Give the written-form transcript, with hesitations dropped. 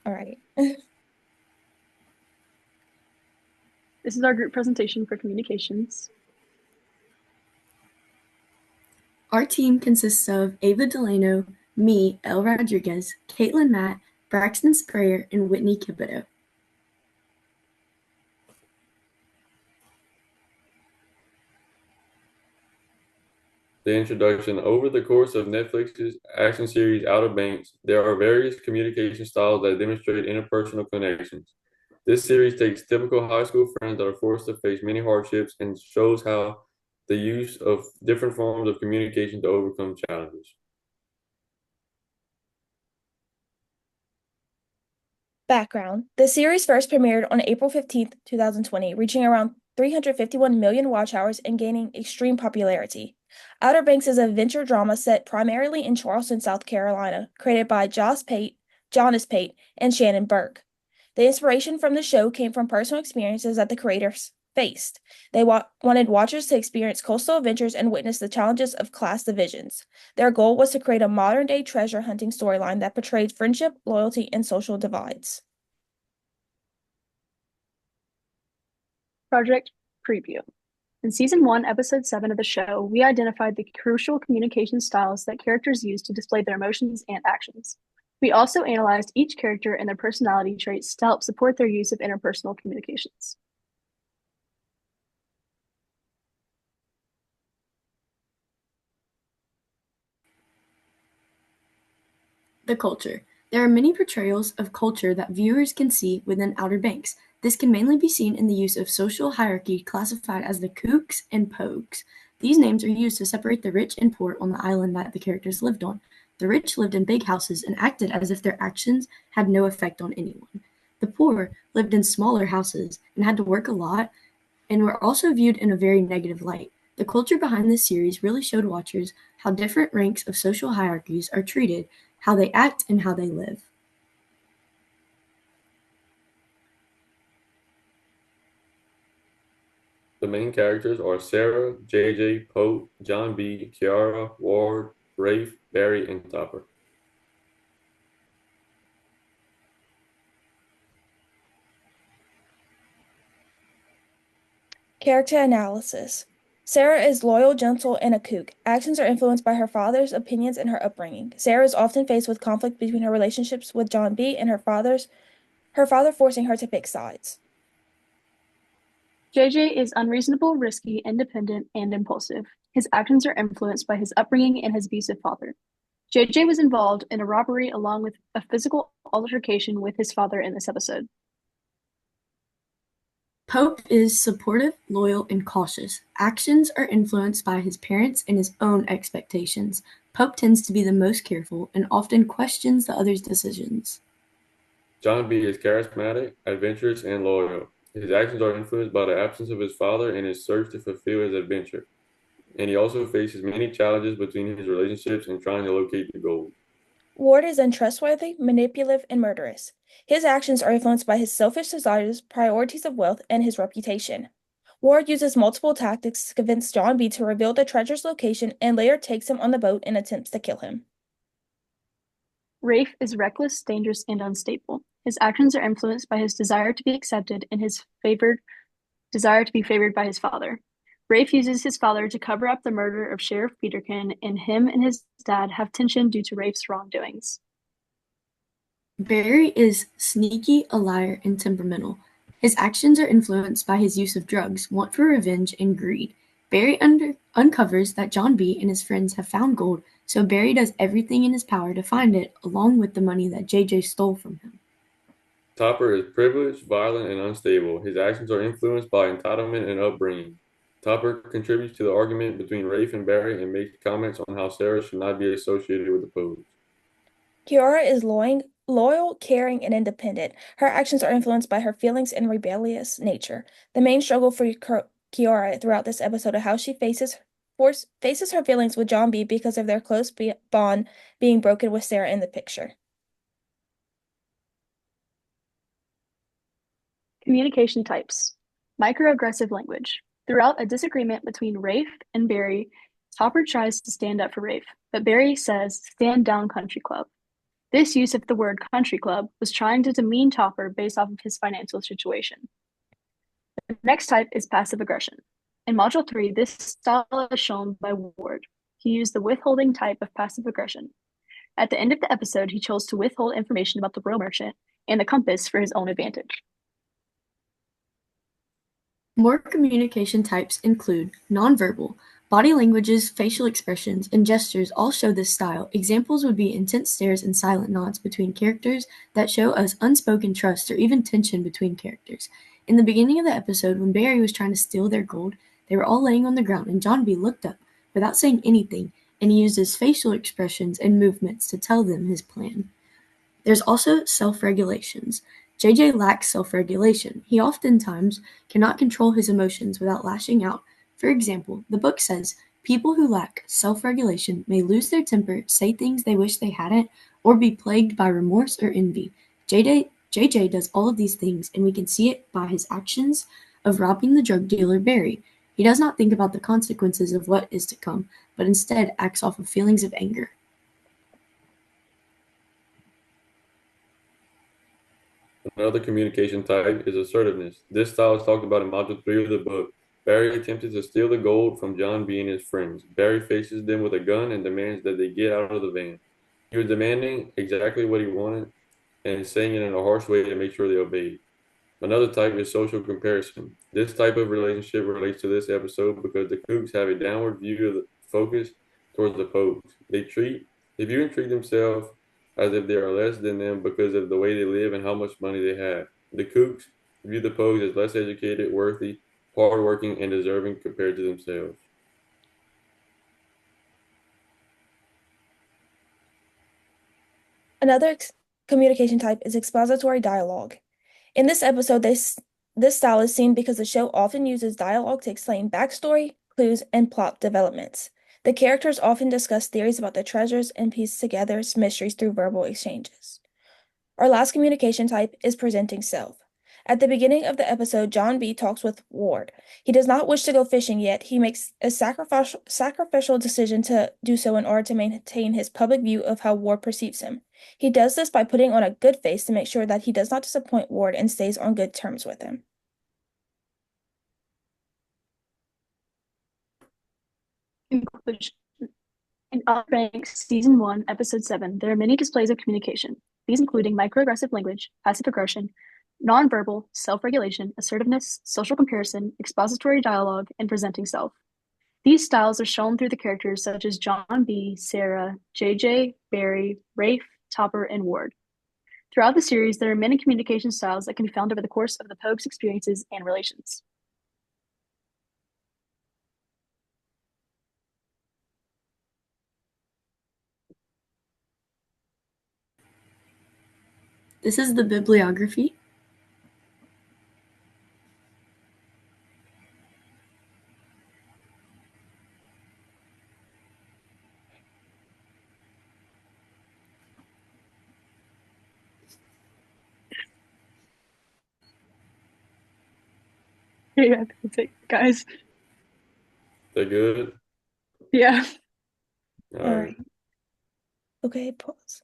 All right. This is our group presentation for communications. Our team consists of Ava Delano, me, Elle Rodriguez, Caitlin Matt, Braxton Sprayer, and Whitney Kibito. The introduction. Over the course of Netflix's action series Outer Banks, there are various communication styles that demonstrate interpersonal connections. This series takes typical high school friends that are forced to face many hardships and shows how the use of different forms of communication to overcome challenges. Background. The series first premiered on April 15th, 2020, reaching around 351 million watch hours and gaining extreme popularity. Outer Banks is a adventure drama set primarily in Charleston, South Carolina, created by Jonas Pate, and Shannon Burke. The inspiration from the show came from personal experiences that the creators faced. They wanted watchers to experience coastal adventures and witness the challenges of class divisions. Their goal was to create a modern-day treasure hunting storyline that portrayed friendship, loyalty, and social divides. Project Preview. In Season 1, Episode 7 of the show, we identified the crucial communication styles that characters use to display their emotions and actions. We also analyzed each character and their personality traits to help support their use of interpersonal communications. The culture. There are many portrayals of culture that viewers can see within Outer Banks. This can mainly be seen in the use of social hierarchy classified as the Kooks and Pogues. These names are used to separate the rich and poor on the island that the characters lived on. The rich lived in big houses and acted as if their actions had no effect on anyone. The poor lived in smaller houses and had to work a lot and were also viewed in a very negative light. The culture behind this series really showed watchers how different ranks of social hierarchies are treated, how they act, and how they live. The main characters are Sarah, JJ, Pope, John B, Kiara, Ward, Rafe, Barry, and Topper. Character analysis. Sarah is loyal, gentle, and a kook. Actions are influenced by her father's opinions and her upbringing. Sarah is often faced with conflict between her relationships with John B. and her father forcing her to pick sides. JJ is unreasonable, risky, independent, and impulsive. His actions are influenced by his upbringing and his abusive father. JJ was involved in a robbery along with a physical altercation with his father in this episode. Pope is supportive, loyal, and cautious. Actions are influenced by his parents and his own expectations. Pope tends to be the most careful and often questions the others' decisions. John B is charismatic, adventurous, and loyal. His actions are influenced by the absence of his father and his search to fulfill his adventure. And he also faces many challenges between his relationships and trying to locate the gold. Ward is untrustworthy, manipulative, and murderous. His actions are influenced by his selfish desires, priorities of wealth, and his reputation. Ward uses multiple tactics to convince John B. to reveal the treasure's location and later takes him on the boat and attempts to kill him. Rafe is reckless, dangerous, and unstable. His actions are influenced by his desire to be accepted and his desire to be favored by his father. Rafe uses his father to cover up the murder of Sheriff Peterkin, and him and his dad have tension due to Rafe's wrongdoings. Barry is sneaky, a liar, and temperamental. His actions are influenced by his use of drugs, want for revenge, and greed. Barry uncovers that John B. and his friends have found gold, so Barry does everything in his power to find it, along with the money that JJ stole from him. Topper is privileged, violent, and unstable. His actions are influenced by entitlement and upbringing. Topper contributes to the argument between Rafe and Barry and makes comments on how Sarah should not be associated with the Pogues. Kiara is loyal, caring, and independent. Her actions are influenced by her feelings and rebellious nature. The main struggle for Kiara throughout this episode is how she faces her feelings with John B because of their close bond being broken with Sarah in the picture. Communication types. Microaggressive language. Throughout a disagreement between Rafe and Barry, Topper tries to stand up for Rafe, but Barry says, "Stand down, country club." This use of the word country club was trying to demean Topper based off of his financial situation. The next type is passive aggression. In Module 3, this style is shown by Ward. He used the withholding type of passive aggression. At the end of the episode, he chose to withhold information about the royal merchant and the compass for his own advantage. More communication types include nonverbal. Body languages, facial expressions, and gestures all show this style. Examples would be intense stares and silent nods between characters that show us unspoken trust or even tension between characters. In the beginning of the episode, when Barry was trying to steal their gold, they were all laying on the ground and John B looked up without saying anything, and he used his facial expressions and movements to tell them his plan. There's also self-regulations. JJ lacks self-regulation. He oftentimes cannot control his emotions without lashing out. For example, the book says, people who lack self-regulation may lose their temper, say things they wish they hadn't, or be plagued by remorse or envy. JJ does all of these things, and we can see it by his actions of robbing the drug dealer Barry. He does not think about the consequences of what is to come, but instead acts off of feelings of anger. Another communication type is assertiveness. This style is talked about in Module 3 of the book. Barry attempted to steal the gold from John B and his friends. Barry faces them with a gun and demands that they get out of the van. He was demanding exactly what he wanted and saying it in a harsh way to make sure they obeyed. Another type is social comparison. This type of relationship relates to this episode because the Kooks have a downward view of the focus towards the Pogues. They view and treat themselves as if they are less than them because of the way they live and how much money they have. The Kooks view the Pogues as less educated, worthy, hardworking, and deserving compared to themselves. Another communication type is expository dialogue. In this episode, this style is seen because the show often uses dialogue to explain backstory, clues, and plot developments. The characters often discuss theories about the treasures and piece together mysteries through verbal exchanges. Our last communication type is presenting self. At the beginning of the episode, John B talks with Ward. He does not wish to go fishing yet. He makes a sacrificial decision to do so in order to maintain his public view of how Ward perceives him. He does this by putting on a good face to make sure that he does not disappoint Ward and stays on good terms with him. Conclusion. In Outer Banks Season 1, Episode 7, there are many displays of communication, these including microaggressive language, passive aggression, nonverbal, self-regulation, assertiveness, social comparison, expository dialogue, and presenting self. These styles are shown through the characters such as John B., Sarah, JJ, Barry, Rafe, Topper, and Ward. Throughout the series, there are many communication styles that can be found over the course of the Pogues' experiences and relations. This is the bibliography. Yeah, that's it, guys. That good? Yeah. All All right. right. Okay, pause.